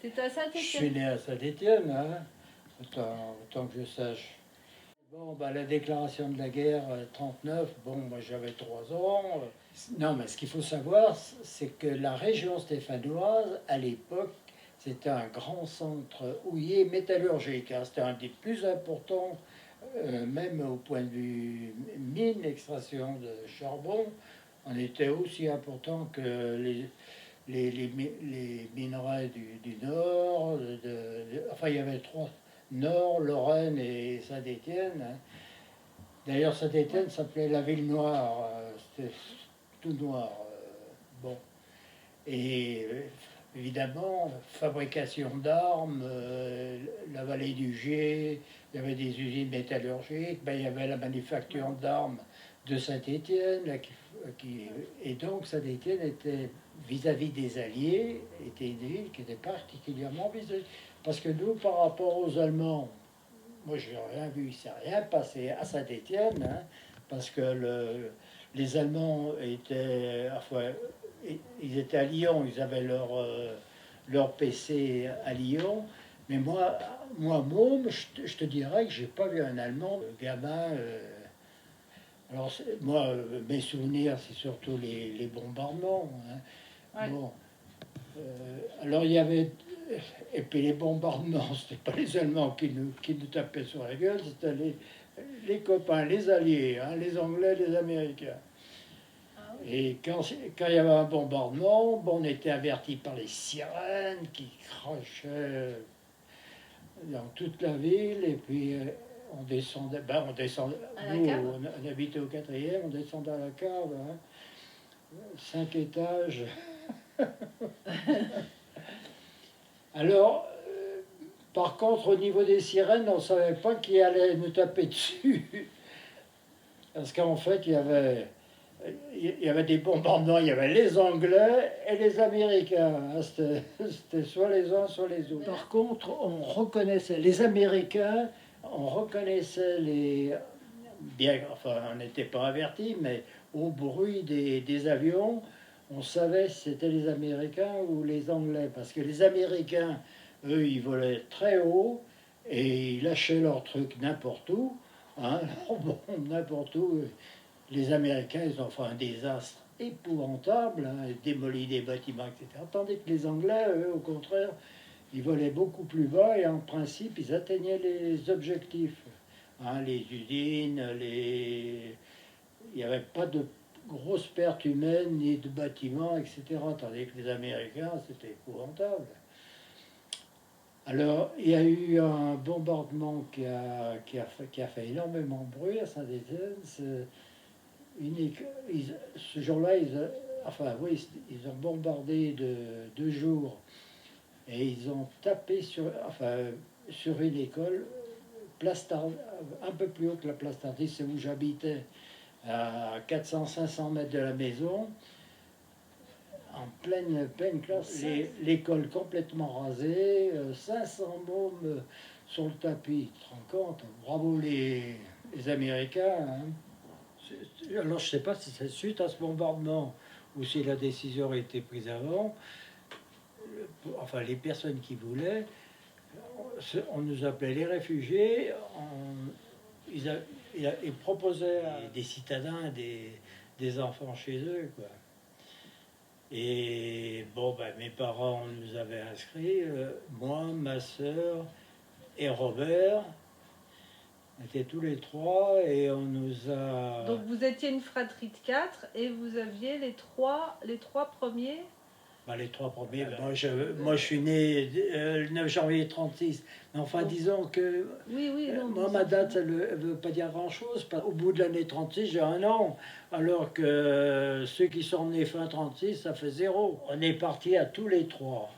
C'était à Je suis Saint-Étienne. né à Saint-Étienne, hein, autant que je sache. Bon, bah, la déclaration de la guerre, 39, bon, moi j'avais 3 ans. Non, mais ce qu'il faut savoir, c'est que la région stéphanoise, à l'époque, c'était un grand centre houiller métallurgique, hein. C'était un des plus importants, même au point de vue mine, extraction de charbon. On était aussi important que les minerais du Nord. Enfin, il y avait 3, Nord, Lorraine et Saint-Étienne, hein. D'ailleurs, Saint-Étienne s'appelait la ville noire, c'était tout noir. Bon. Et évidemment, fabrication d'armes, la vallée du Gier, il y avait des usines métallurgiques, ben, il y avait la manufacture d'armes de Saint-Étienne, et donc Saint-Étienne était, vis-à-vis des Alliés, était une ville qui était particulièrement visée. Parce que nous, par rapport aux Allemands, moi je n'ai rien vu, il ne s'est rien passé à Saint-Étienne, hein, parce que les Allemands étaient, enfin, ils étaient à Lyon, ils avaient leur PC à Lyon. Mais moi môme, je te dirais que j'ai pas vu un Allemand gamin. Alors moi, mes souvenirs, c'est surtout les bombardements, hein. Ouais. Bon, alors il y avait, et puis les bombardements, c'était pas les Allemands qui nous tapaient sur la gueule, c'était les copains, les Alliés, hein, les Anglais, les Américains. Ah oui. Et quand il y avait un bombardement, bon, on était avertis par les sirènes qui crachaient dans toute la ville. Et puis on descendait, À la nous cave. on habitait au 4e, on descendait à la cave, hein, 5 étages. Alors, par contre, au niveau des sirènes, on ne savait pas qui allait nous taper dessus. Parce qu'en fait, il y avait des bombardements, il y avait les Anglais et les Américains, hein. C'était soit les uns, soit les autres. Par contre, on reconnaissait les Américains, on reconnaissait bien, enfin, on n'était pas avertis, mais au bruit des avions, on savait si c'était les Américains ou les Anglais. Parce que les Américains, eux, ils volaient très haut et ils lâchaient leurs trucs n'importe où, hein. Bon, n'importe où. Les Américains, ils ont fait un désastre épouvantable, hein, démoli des bâtiments, etc. Tandis que les Anglais, eux, au contraire, ils volaient beaucoup plus bas et en principe, ils atteignaient les objectifs, hein, les usines, il n'y avait pas de grosses pertes humaines ni de bâtiments, etc. Tandis que les Américains, c'était épouvantable. Alors, il y a eu un bombardement qui a fait énormément de bruit à Saint-Étienne. Ce jour-là, enfin oui, ils ont bombardé de 2 jours et ils ont tapé sur une école, un peu plus haut que la place Tardis, c'est où j'habitais, à 400-500 mètres de la maison, en pleine classe. L'école complètement rasée, 500 mômes sur le tapis. Tu te rends compte? Bravo les Américains, hein. Alors je ne sais pas si c'est suite à ce bombardement ou si la décision a été prise avant. Enfin, les personnes qui voulaient, on nous appelait les réfugiés. Ils proposaient à des citadins des enfants chez eux, quoi. Et bon, ben, mes parents nous avaient inscrits, moi, ma soeur et Robert. On était tous les 3 et on nous a... Donc vous étiez une fratrie de 4 et vous aviez les trois premiers. Ben, les 3 premiers, moi je suis né le 9 janvier 36. Mais enfin, disons que Oui, non, moi, ma date, elle ne veut pas dire grand-chose. Au bout de l'année 36, j'ai 1 an. Alors que ceux qui sont nés fin 36, ça fait 0. On est partis à tous les 3.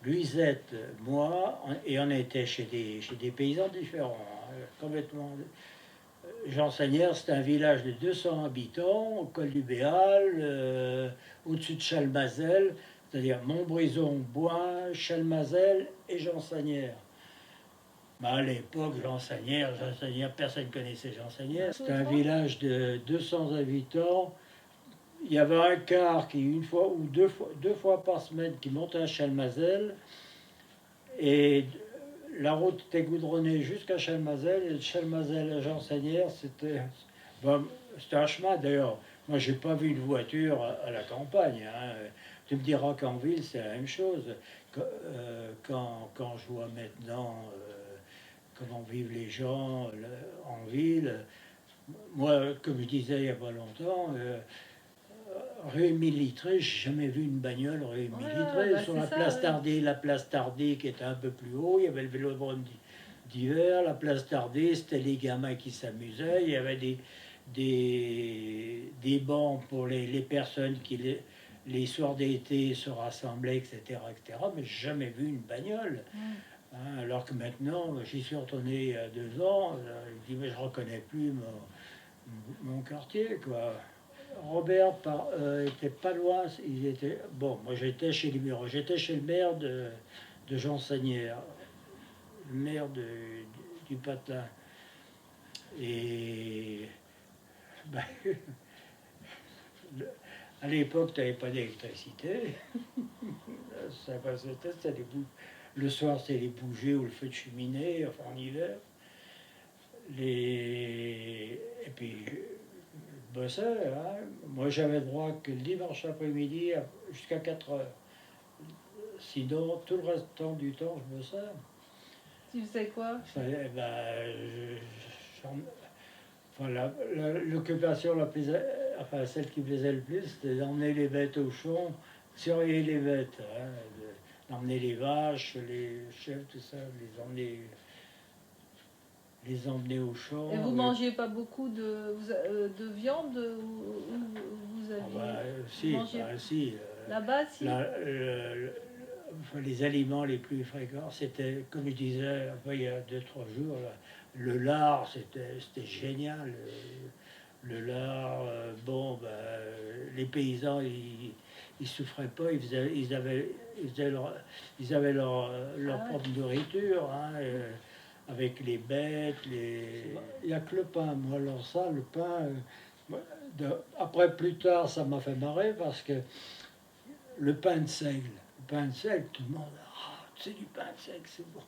Luisette, moi, et on était chez des paysans différents, hein, complètement. Jean-Seigneur, c'est un village de 200 habitants, au col du Béal, au-dessus de Chalmazel, c'est-à-dire Montbrison, Boin, Chalmazel et Jean-Seigneur. Ben à l'époque, Jean-Seigneur, personne ne connaissait Jean-Seigneur. C'était un village de 200 habitants. il y avait un car qui, une fois ou deux fois par semaine, qui montait à Chalmazel. Et la route était goudronnée jusqu'à Chalmazel. Et de Chalmazel à Janssenière, bon, c'était un chemin d'ailleurs. Moi, j'ai pas vu une voiture à la campagne. Hein. Tu me diras qu'en ville, c'est la même chose. Quand je vois maintenant comment vivent les gens en ville, moi, comme je disais il n'y a pas longtemps, rue Émile Littré, j'ai jamais vu une bagnole rue Émile Ouais, Littré. bah Sur c'est la ça, place ouais. Tardy, la place Tardy qui était un peu plus haut, il y avait le vélodrome d'hiver. La place Tardy, c'était les gamins qui s'amusaient. Il y avait des bancs pour les personnes qui, les soirs d'été, se rassemblaient, etc., etc. Mais j'ai jamais vu une bagnole. Mm. Hein, alors que maintenant, j'y suis retourné il y a 2 ans, je dis, mais je reconnais plus mon quartier, quoi. Robert était pas loin. Il était, bon, moi j'étais chez les Mureaux, j'étais chez le maire de Janssenière, le maire du Patelin. Et ben, à l'époque, tu n'avais pas d'électricité. C'était le soir, c'était les bougies ou le feu de cheminée, enfin en hiver. Et puis, je bossais. Hein. Moi, j'avais droit que le dimanche après-midi jusqu'à 4 heures. Sinon, tout le restant du temps, je bossais. Tu faisais quoi? Eh ben, enfin, l'occupation la plus, enfin, celle qui me plaisait le plus, c'était d'emmener les bêtes au champ, surveiller les bêtes, hein, d'emmener les vaches, les chèvres, tout ça, les emmener au champ. Et vous mangez pas beaucoup de viande ou vous Ah bah, aviez... Vous si, mangez bah, si. là-bas, si? Enfin, les aliments les plus fréquents, c'était, comme je disais enfin, il y a 2 3 jours, là, le lard, c'était génial. Le lard, bon, bah, les paysans, ils souffraient pas, ils avaient leur Ah ouais. propre nourriture, hein, avec les bêtes, il n'y a que le pain. Moi, alors ça, le pain, moi, après, plus tard, ça m'a fait marrer parce que le pain de seigle, tout le monde, ah, c'est du pain de seigle, c'est bon.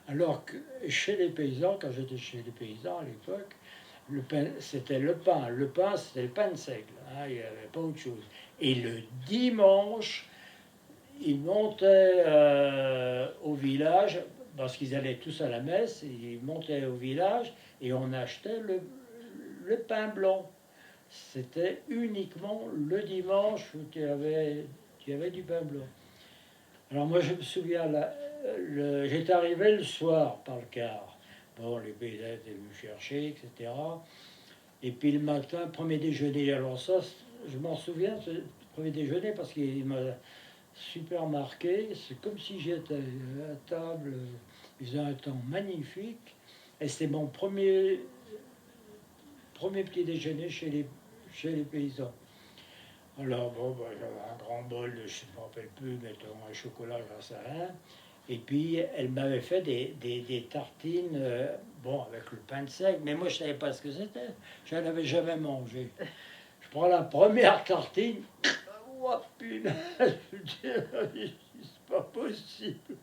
Alors que chez les paysans, quand j'étais chez les paysans à l'époque, le pain, c'était le pain. Le pain, c'était le pain de seigle. Hein, il n'y avait pas autre chose. Et le dimanche, ils montaient au village, parce qu'ils allaient tous à la messe, ils montaient au village et on achetait le pain blanc. C'était uniquement le dimanche où tu avais du pain blanc. Alors moi je me souviens, j'étais arrivé le soir par le car. Bon, les paysans étaient venus me chercher, etc. Et puis le matin, premier déjeuner. Alors ça, je m'en souviens, ce premier déjeuner, parce qu'il m'a super marqué. C'est comme si j'étais à table, il faisait un temps magnifique. Et c'était mon premier petit déjeuner chez les paysans. Alors, bon, bah, j'avais un grand bol de, je ne me rappelle plus, mettons un chocolat, j'en sais rien. Et puis, elle m'avait fait des tartines, bon, avec le pain de seigle, mais moi, je ne savais pas ce que c'était. Je n'en avais jamais mangé. Je prends la première tartine, oh punaise, je dis, c'est pas possible.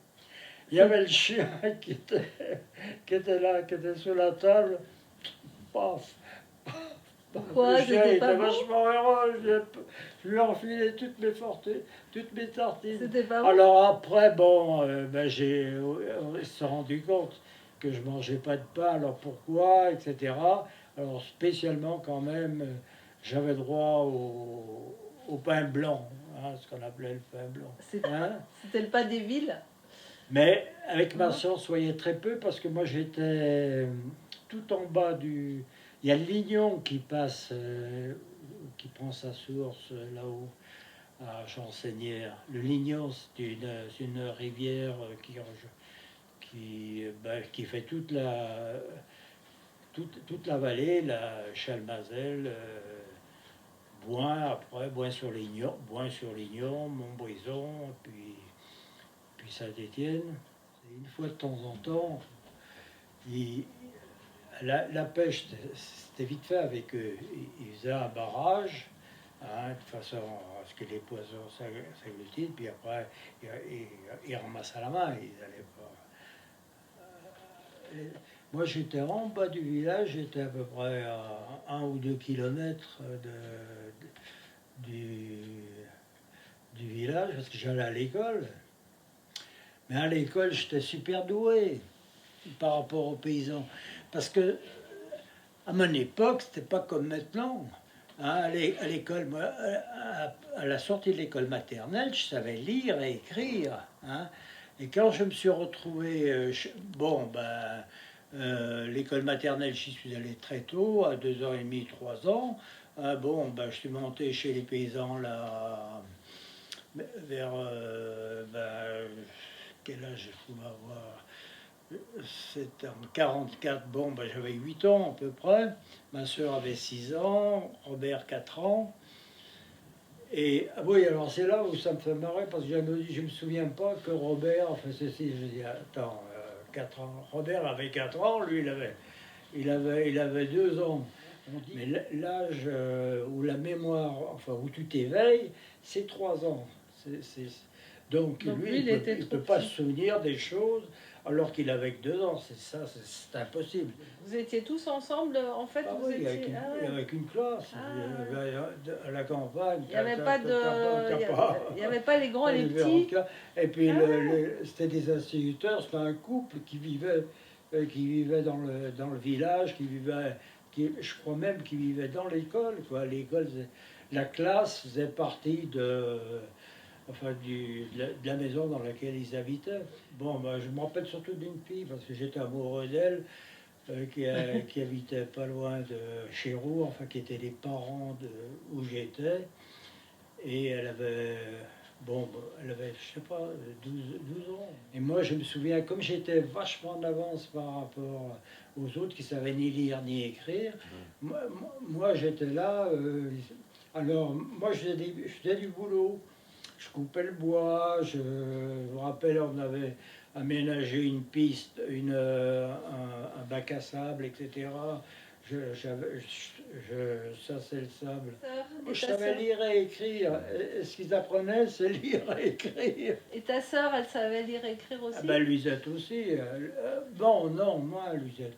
Il y avait le chien qui était là, qui était sur la table, paf. Le Pourquoi? chien C'était était pas bon? vachement heureux. Je lui ai enfilé toutes mes tartines. C'était pas bon? Alors après, bon, ben on s'est rendu compte que je mangeais pas de pain. Alors pourquoi, etc. Alors spécialement quand même, j'avais droit au pain blanc, hein, ce qu'on appelait le pain blanc. Hein. C'était le pas des villes? Mais avec ma Non? soeur, on se voyait très peu parce que moi j'étais tout en bas du. Il y a le Lignon qui passe, qui prend sa source là-haut à Chanseignère. Le Lignon, c'est une rivière qui fait toute la vallée, la Chalmazel, Boin, après Boin-sur-Lignon, Montbrison, puis Saint-Étienne. Une fois de temps en temps, la pêche, c'était vite fait avec eux. Ils faisaient un barrage hein, de façon à ce que les poissons s'agglutinent, puis après, ils ramassent à la main, ils n'allaient pas. Moi, j'étais en bas du village, j'étais à peu près à 1 ou 2 kilomètres du, du village, parce que j'allais à l'école. Mais à l'école, j'étais super doué par rapport aux paysans. Parce que à mon époque, c'était pas comme maintenant. Hein, à l'école, moi, à la sortie de l'école maternelle, je savais lire et écrire. Hein. Et quand je me suis retrouvé, l'école maternelle, j'y suis allé très tôt, à 2 ans et demi, 3 ans. Je suis monté chez les paysans là, vers quel âge je pouvais avoir. C'était en 44, j'avais 8 ans à peu près. Ma soeur avait 6 ans, Robert 4 ans. Et oui, alors c'est là où ça me fait marrer, parce que je me souviens pas que Robert, enfin ceci, je dis, attends, 4 ans. Robert avait 4 ans, lui il avait 2 ans. Mais l'âge où la mémoire, enfin où tu t'éveilles, c'est 3 ans. Donc lui, il ne peut pas se souvenir des choses alors qu'il avait que 2 ans. C'est impossible. Vous étiez tous ensemble, en fait, Ah vous oui, étiez... avec une classe. À la campagne, il n'y avait pas il y avait pas les grands et les petits. Et puis c'était des instituteurs, c'était un couple qui vivait dans le village, je crois même qu'ils vivaient dans l'école. L'école, la classe faisait partie de la maison dans laquelle ils habitaient. Je me rappelle surtout d'une fille, parce que j'étais amoureux d'elle, qui habitait pas loin de Chéroux, enfin qui étaient les parents où j'étais. Et elle avait, je sais pas, 12 ans. Et moi, je me souviens, comme j'étais vachement en avance par rapport aux autres qui savaient ni lire ni écrire, moi j'étais là. Alors, moi, je faisais du boulot. Je coupais le bois, je me rappelle, on avait aménagé une piste, un bac à sable, etc. Ça c'est le sable. Je savais lire et écrire. Et ce qu'ils apprenaient, c'est lire et écrire. Et ta sœur, elle savait lire et écrire aussi? Louisette aussi. Non, moi, Louisette.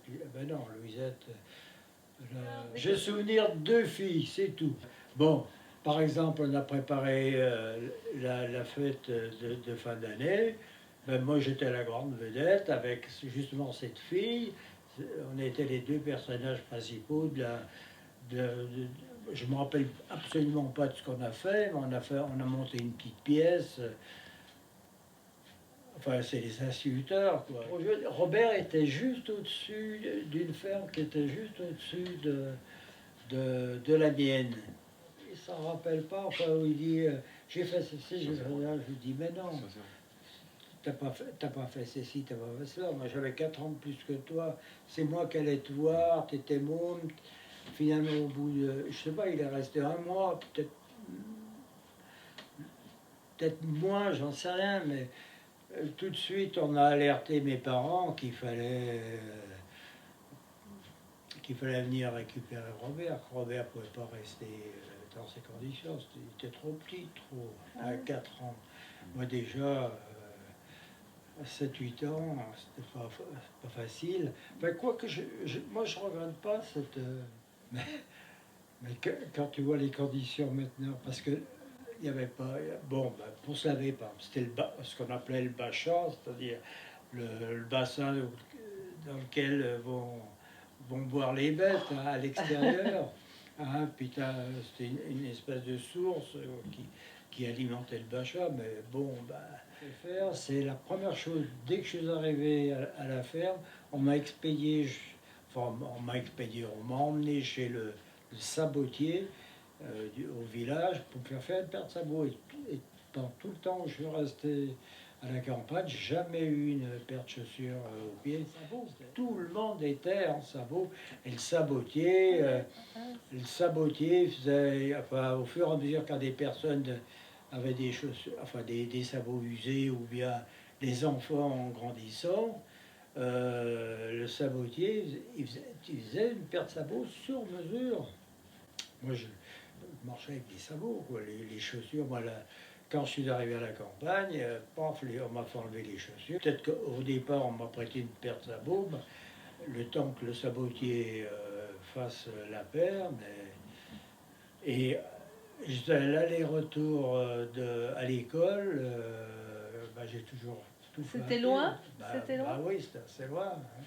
Non, Louisette. J'ai souvenir de 2 filles, c'est tout. Par exemple, on a préparé la fête de fin d'année. Moi, j'étais la grande vedette avec justement cette fille. On était les 2 personnages principaux je ne me rappelle absolument pas de ce qu'on a fait, mais on a monté une petite pièce. Enfin, c'est les instituteurs, quoi. Robert était juste au-dessus d'une ferme qui était juste au-dessus de la mienne. Il s'en rappelle pas, enfin, où il dit j'ai fait ceci, j'ai fait ça. Je lui dis mais non, t'as pas fait ceci, t'as pas fait cela. Moi j'avais 4 ans de plus que toi, c'est moi qui allais te voir, t'étais môme. Finalement, au bout de, je sais pas, il est resté 1 mois, peut-être moins, j'en sais rien, mais tout de suite on a alerté mes parents qu'il fallait venir récupérer Robert. Robert ne pouvait pas rester dans ces conditions. Il était trop petit, à 4 ans. Moi déjà, à 7-8 ans, c'était pas facile. Quoique, moi je ne regrette pas cette... mais quand tu vois les conditions maintenant, parce que il n'y avait pas... pour se laver, c'était ce qu'on appelait le bachat, c'est-à-dire le bassin dans lequel vont boire les bêtes à l'extérieur. Puis c'était une espèce de source qui alimentait le bachat. Mais c'est la première chose. Dès que je suis arrivé à la ferme, on m'a expédié, on m'a emmené chez le sabotier au village pour me faire une paire de sabots. Et pendant tout le temps, je suis resté à la campagne, jamais eu une paire de chaussures aux pieds. Tout le monde était en sabot. Et le sabotier faisait, au fur et à mesure quand des personnes avaient des chaussures, des sabots usés, ou bien les enfants en grandissant, le sabotier, il faisait une paire de sabots sur mesure. Moi, marchait avec des sabots, quoi. Les chaussures, moi, quand je suis arrivé à la campagne, paf, on m'a fait enlever les chaussures. Peut-être qu'au départ, on m'a prêté une paire de sabots, le temps que le sabotier fasse la paire, et l'aller-retour à l'école, j'ai toujours tout fait. C'était loin? C'était loin? Oui, c'était assez loin. Hein.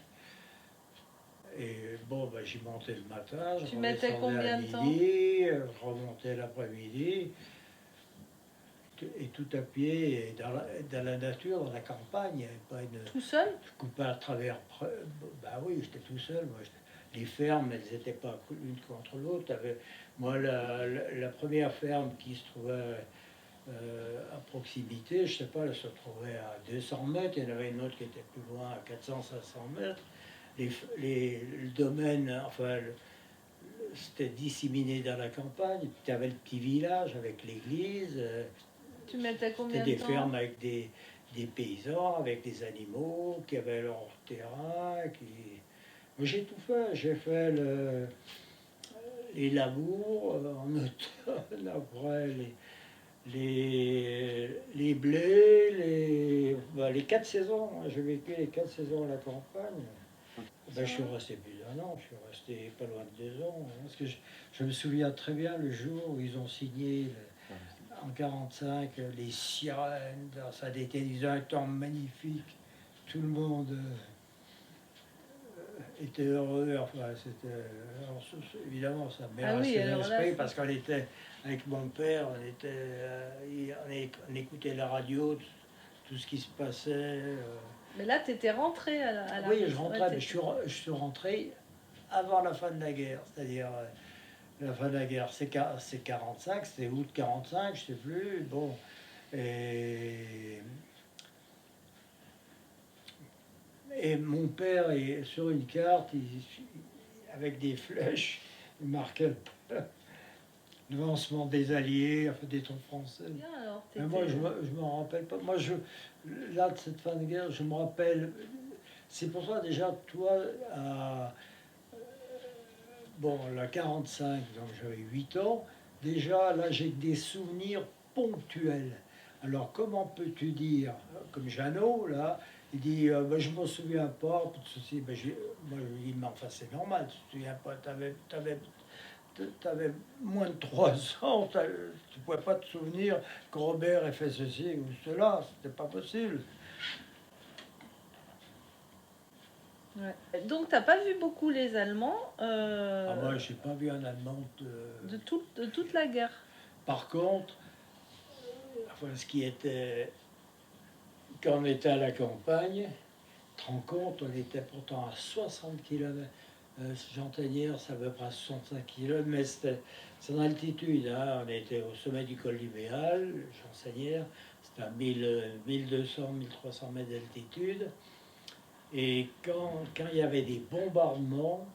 Et bon, j'y montais le matin, je Tu mettais redescendais combien à de temps? midi, je remontais l'après-midi, et tout à pied, et dans la nature, dans la campagne. Il y avait pas une... Tout seul? Je coupais à travers. Oui, j'étais tout seul. Moi, les fermes, elles n'étaient pas l'une contre l'autre. Moi, la première ferme qui se trouvait à proximité, je sais pas, elle se trouvait à 200 mètres. Il y en avait une autre qui était plus loin, à 400-500 mètres. Le domaine, enfin, c'était disséminé dans la campagne. Puis tu avais le petit village avec l'église. Tu mettais combien C'était de des temps? fermes avec des paysans, avec des animaux, qui avaient leur terrain. Moi, j'ai tout fait. J'ai fait les labours en automne, après les blés, les 4 saisons. J'ai vécu les 4 saisons à la campagne. Je suis resté plus d'1 an, je suis resté pas loin de 2 ans. Parce que je me souviens très bien le jour où ils ont signé en 45 les sirènes. Ça a été un temps magnifique. Tout le monde était heureux. Enfin, évidemment, ça m'a rassuré l'esprit parce qu'on était avec mon père, on écoutait la radio, tout ce qui se passait. Mais là, tu étais rentré à la Oui, je rentrais, mais je suis rentré avant la fin de la guerre, c'est-à-dire la fin de la guerre, c'est 45, c'était août 45, je sais plus. Bon, et mon père est sur une carte, avec des flèches, il marquait le lancement des Alliés, enfin des troupes françaises. Bien, alors, mais moi, je me rappelle pas. Moi, là, de cette fin de guerre, je me rappelle. C'est pour ça, déjà, toi, la 45, donc j'avais 8 ans, déjà, là, j'ai des souvenirs ponctuels. Alors, comment peux-tu dire, comme Jeannot, là, il dit, je ne me souviens pas, ceci, moi, je dis, mais enfin, c'est normal, tu ne te souviens pas, tu avais moins de 3 ans, tu ne pouvais pas te souvenir que Robert ait fait ceci ou cela, c'était pas possible. Ouais. Donc, tu n'as pas vu beaucoup les Allemands Moi, je n'ai pas vu un Allemand de toute la guerre. Par contre, ce qui était... Quand on était à la campagne, tu te rends compte, on était pourtant à 60 km. Jantanière, ça veut près 65 km, mais c'est en altitude. Hein. On était au sommet du col du Béal, Jantanière, c'était à 1200-1300 mètres d'altitude. Et quand il y avait des bombardements,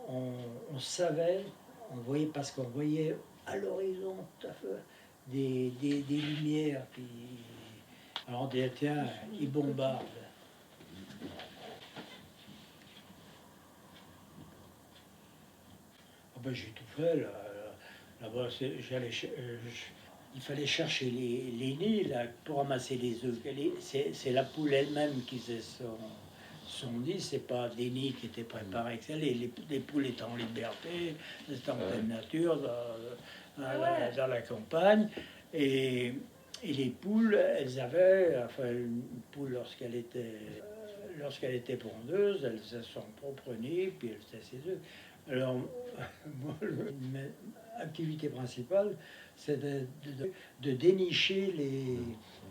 on savait, on voyait, parce qu'on voyait à l'horizon des lumières. Alors on disait, tiens, ils bombardent. J'ai tout fait là-bas. Il fallait chercher les nids là, pour ramasser les œufs. C'est la poule elle-même qui faisait son nid, c'est pas des nids qui étaient préparés. Les poules étaient en liberté, elles étaient en pleine nature, dans la campagne. Et les poules, elles avaient, une poule lorsqu'elle était pondeuse, elle faisait son propre nid, puis elle faisait ses œufs. Alors, moi, ma activité principale, c'est de dénicher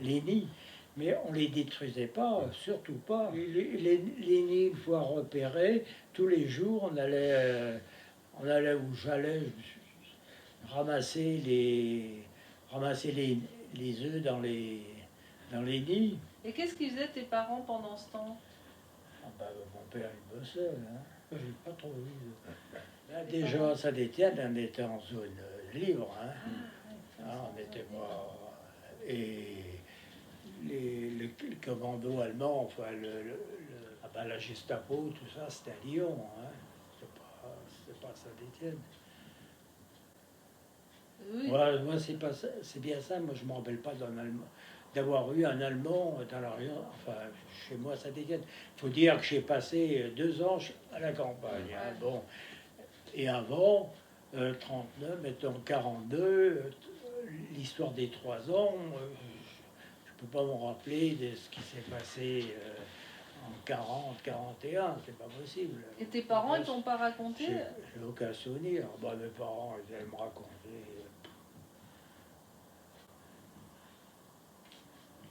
les nids. Mais on ne les détruisait pas, surtout pas. Les nids, une fois repérés, tous les jours, on allait où j'allais ramasser les œufs dans les nids. Et qu'est-ce qu'ils faisaient tes parents pendant ce temps? Mon père, il bossait. Hein. Je n'ai pas trop vu. Là, déjà, ça détient, on était en zone libre. Hein. On était pas... Et le commando allemand, la Gestapo, tout ça, c'était à Lyon. Hein. C'était pas Saint-Étienne. Oui. Voilà, moi, c'est bien ça. Moi, je me rappelle pas d'avoir eu un Allemand dans la région. Enfin, chez moi, ça dégaine. Il faut dire que j'ai passé 2 ans à la campagne. Hein, Ouais. bon. Et avant, 39, mettons 42, l'histoire des 3 ans, je ne peux pas me rappeler de ce qui s'est passé en 40, 41, c'est pas possible. Et tes parents, ils t'ont pas raconté? J'ai aucun souvenir. Bah, mes parents, ils allaient me raconter.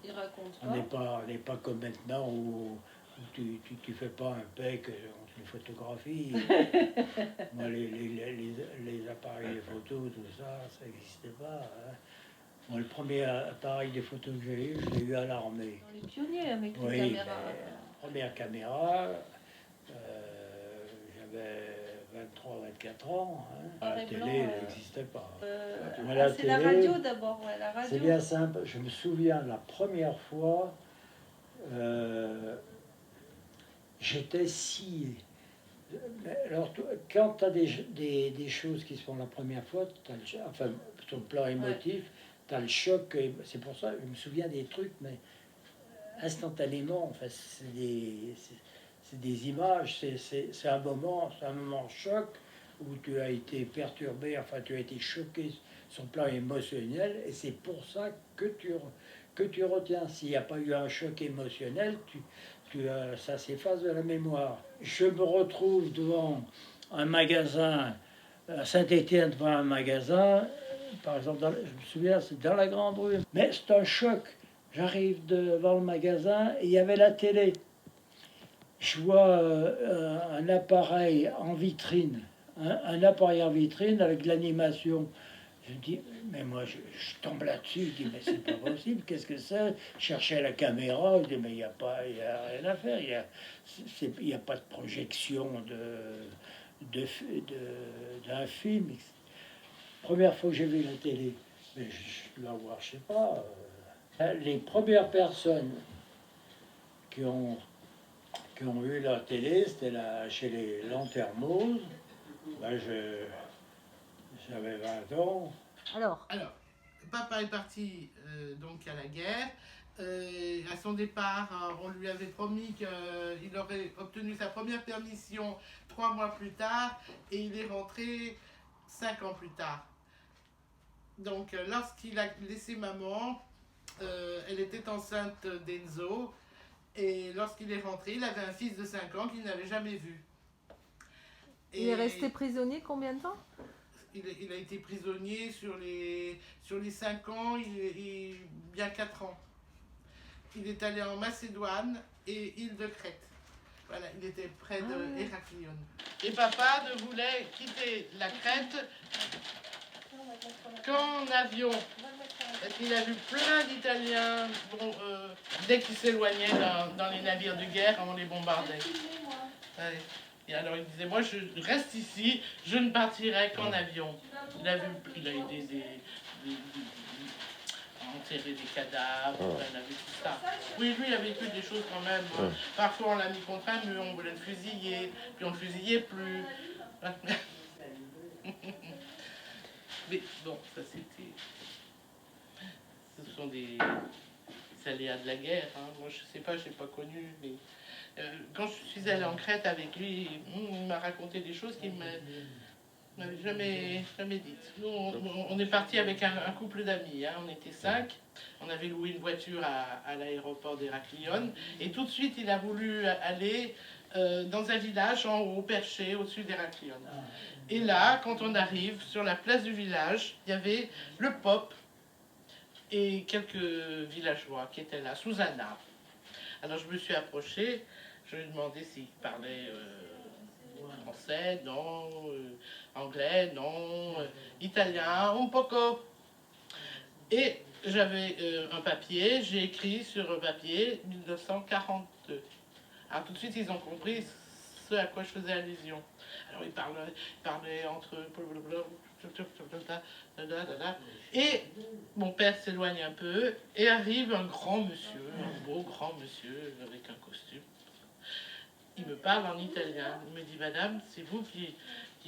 Ils racontent On pas. n'est pas comme maintenant où tu fais pas un PEC, on te photographie. Moi, les appareils de photo, tout ça, ça n'existait pas. Hein. Moi, le premier appareil de photo que j'ai eu, je l'ai eu à l'armée. Dans les pionniers avec les Oui, caméras. première caméra, j'avais 23-24 ans. Hein. Noir La et télé, blanc, elle n'existait pas. Moi, c'est la radio d'abord, ouais, la radio. c'est bien simple. Je me souviens la première fois, j'étais scié. Alors, quand tu as des choses qui se font la première fois, enfin, sur le plan émotif, tu as le choc. C'est pour ça que je me souviens des trucs, mais instantanément, enfin, c'est des images, c'est un moment choc où tu as été perturbé, enfin, tu as été choqué sur le plan émotionnel, et c'est pour ça que tu retiens. S'il n'y a pas eu un choc émotionnel, ça s'efface de la mémoire. Je me retrouve devant un magasin, à Saint-Étienne, devant un magasin, par exemple, je me souviens, c'est dans la Grande Rue. Mais c'est un choc. J'arrive devant le magasin et il y avait la télé. Je vois un appareil en vitrine, un appareil en vitrine avec de l'animation. Je dis, mais moi, je tombe là-dessus, je dis, mais c'est pas possible, qu'est-ce que c'est? Je cherchais la caméra, je dis, mais il n'y a rien à faire, il y a pas de projection d'un film. Première fois que j'ai vu la télé, mais je dois voir, je sais pas, les premières personnes qui ont, qui ont eu la télé, c'était chez les Lanternauses. Ben, j'avais 20 ans. Alors, papa est parti donc à la guerre. À son départ, on lui avait promis qu'il aurait obtenu sa première permission 3 mois plus tard et il est rentré 5 ans plus tard. Donc, lorsqu'il a laissé maman, elle était enceinte d'Enzo et lorsqu'il est rentré, il avait un fils de 5 ans qu'il n'avait jamais vu. Il est resté prisonnier combien de temps? Il a été prisonnier sur les 5 ans, bien 4 ans. Il est allé en Macédoine et île de Crète. Voilà, il était près de Héraclion. Et papa ne voulait quitter la Crète qu'en avion. Parce qu'il a vu plein d'Italiens dès qu'ils s'éloignaient dans les navires de guerre, on les bombardait. Ouais. Et alors il disait, moi je reste ici, je ne partirai qu'en avion. Il a aidé à enterrer des cadavres, il a vu tout ça. Oui, lui il a vécu des choses quand même. Parfois on l'a mis contre un mur, on voulait le fusiller, puis on ne le fusillait plus. Mais bon, ça c'était... Ce sont des aléas de la guerre. Hein. Moi je sais pas, je n'ai pas connu, mais... quand je suis allée en Crète avec lui, il m'a raconté des choses qu'il ne m'avait jamais dites. Nous, on est parti avec un couple d'amis, hein, on était 5, on avait loué une voiture à l'aéroport d'Héraclion, et tout de suite il a voulu aller dans un village en haut, perché, au-dessus d'Héraclion. Et là, quand on arrive sur la place du village, il y avait le Pope et quelques villageois qui étaient là, sous un arbre. Alors je me suis approchée, je lui ai demandé s'il parlait français, non, anglais, non, italien, un poco. Et j'avais un papier, j'ai écrit sur un papier 1942. Alors tout de suite ils ont compris ce à quoi je faisais allusion. Alors ils parlaient entre eux, et mon père s'éloigne un peu et arrive un grand monsieur, un beau grand monsieur avec un costume. Il me parle en italien. Il me dit, madame, c'est vous qui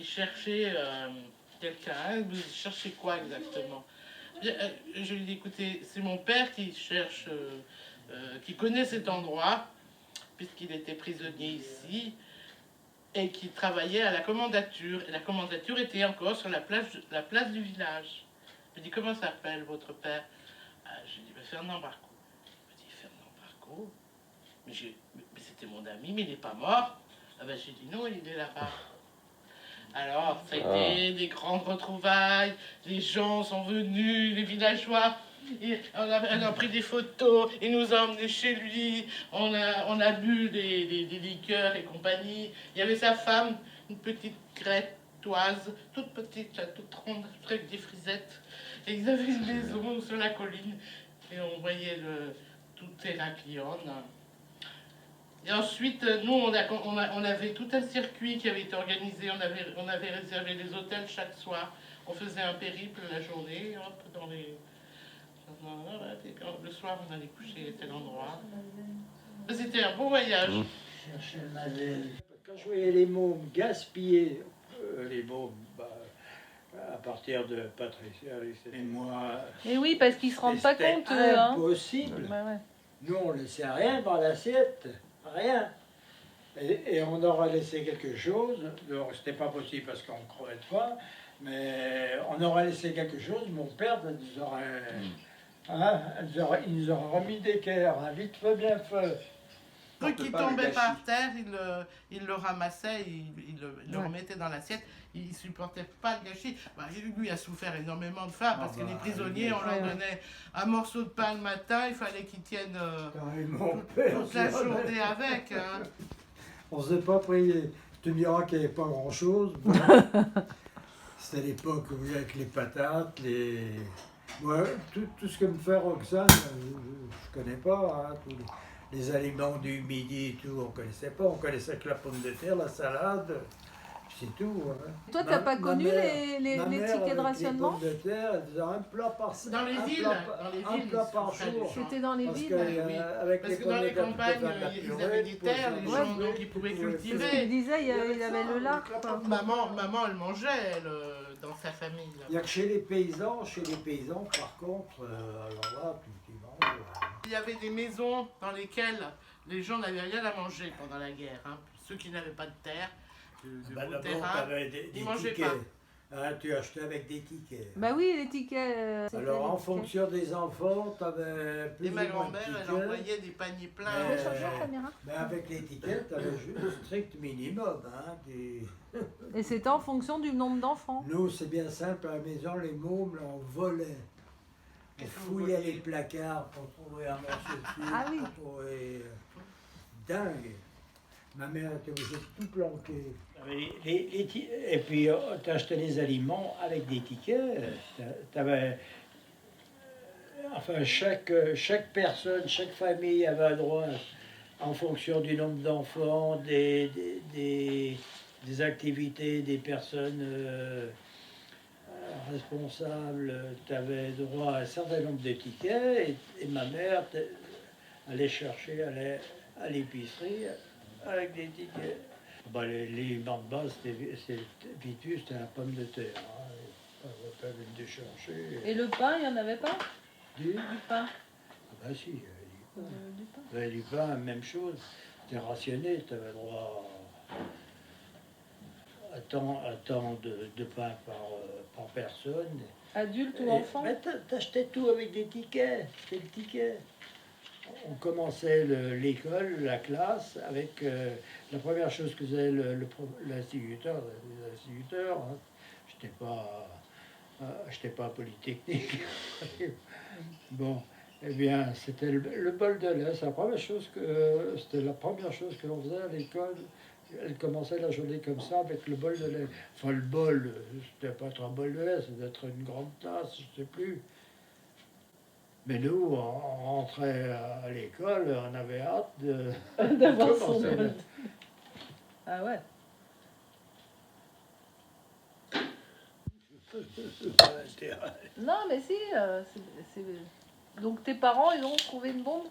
cherchez quelqu'un, hein, vous cherchez quoi exactement? Je lui dis, écoutez, c'est mon père qui cherche, qui connaît cet endroit, puisqu'il était prisonnier ici, et qui travaillait à la commandature. Et la commandature était encore sur la place du village. Je lui dis, comment s'appelle votre père? Je lui dis, Fernand Barcot. Il me dit, Fernand Barcot? Mais c'était mon ami, mais il n'est pas mort. J'ai dit, non, il est là-bas. Alors, ça a été des grandes retrouvailles, les gens sont venus, les villageois, on a pris des photos, il nous a emmenés chez lui, on a bu des liqueurs et compagnie. Il y avait sa femme, une petite crétoise, toute petite, toute ronde, avec des frisettes. Et ils avaient une maison sur la colline, et on voyait tout Héraclione. Et ensuite, nous, on avait tout un circuit qui avait été organisé. On avait réservé des hôtels chaque soir. On faisait un périple la journée, hop, le soir, on allait coucher à tel endroit. C'était un beau voyage. Quand je voyais les mômes gaspiller, les mômes, à partir de Patricia, et moi... Et oui, parce qu'ils se rendent pas compte. C'était impossible. Ouais. Nous, on ne laissait rien dans l'assiette. Rien. Et on aurait laissé quelque chose, alors c'était pas possible parce qu'on crevait de faim, mais on aurait laissé quelque chose, mon père nous aurait, il nous aurait remis d'équerre, vite fait, bien fait. Le truc qui tombait par terre, il le ramassait, il le remettait dans l'assiette, il ne supportait pas le gâchis. Lui a souffert énormément de faim parce que les prisonniers, on leur donnait un morceau de pain le matin, il fallait qu'ils tiennent toute la journée avec. Hein. On ne s'est pas prié. Je te diras qu'il n'y avait pas grand-chose. C'était l'époque avec les patates, moi, tout ce que me fait Roxane, je ne connais pas. Hein, les aliments du midi et tout, on ne connaissait pas. On connaissait que la pomme de terre, la salade, c'est tout. Hein. Toi, tu n'as pas connu les tickets de rationnement? Les pommes de terre, elle faisait un plat par dans les villes, un plat par jour. C'était dans les villes. Parce que dans les campagnes, ils avaient des terres, les gens donc ils pouvaient cultiver. Ce qu'il disait, il avait le lard. Maman, elle mangeait dans sa famille. Il y a que chez les paysans, par contre, alors là, tu manges. Il y avait des maisons dans lesquelles les gens n'avaient rien à manger pendant la guerre. Hein. Ceux qui n'avaient pas de terre, de terrain, ils ne mangeaient pas. Hein, tu achetais avec des tickets. Bah oui, les tickets. Alors en fonction des enfants, tu avais plus et ma grand-mère, elle envoyait des paniers pleins. Mais avec les tickets, tu avais juste le strict minimum. Hein, Et c'était en fonction du nombre d'enfants. Nous, c'est bien simple, à la maison, les mômes, là, on volait. On fouillait les placards pour trouver un morceau de fil, pour trouver... dingue. Ma mère était obligée de tout planquer. Et puis, tu achetais les aliments avec des tickets. T'avais, enfin, chaque personne, chaque famille avait un droit, en fonction du nombre d'enfants, des activités, des personnes responsables. Tu avais droit à un certain nombre de tickets. Et ma mère allait chercher à l'épicerie avec des tickets. Les bandes basses, c'était vite vu, c'était la pomme de terre. Hein. On va pas chercher. Et le pain, il n'y en avait pas? Du pain. Ah bah si, du pain. Du pain, même chose. C'était rationné, tu avais droit à tant de pain par personne. Adulte ou enfant? T'achetais tout avec des tickets, c'était le ticket. On commençait l'école, la classe, avec la première chose que faisait l'instituteur. Hein. J'étais pas à Polytechnique. Bon, eh bien, c'était le bol de lait. C'était la première chose que l'on faisait à l'école. Elle commençait la journée comme ça, avec le bol de lait. Enfin, le bol, c'était pas être un bol de lait, c'était être une grande tasse, je sais plus. Mais nous, on rentrait à l'école, on avait hâte d'avoir son bol. Ah ouais. Non, mais si. Donc tes parents, ils ont trouvé une bombe?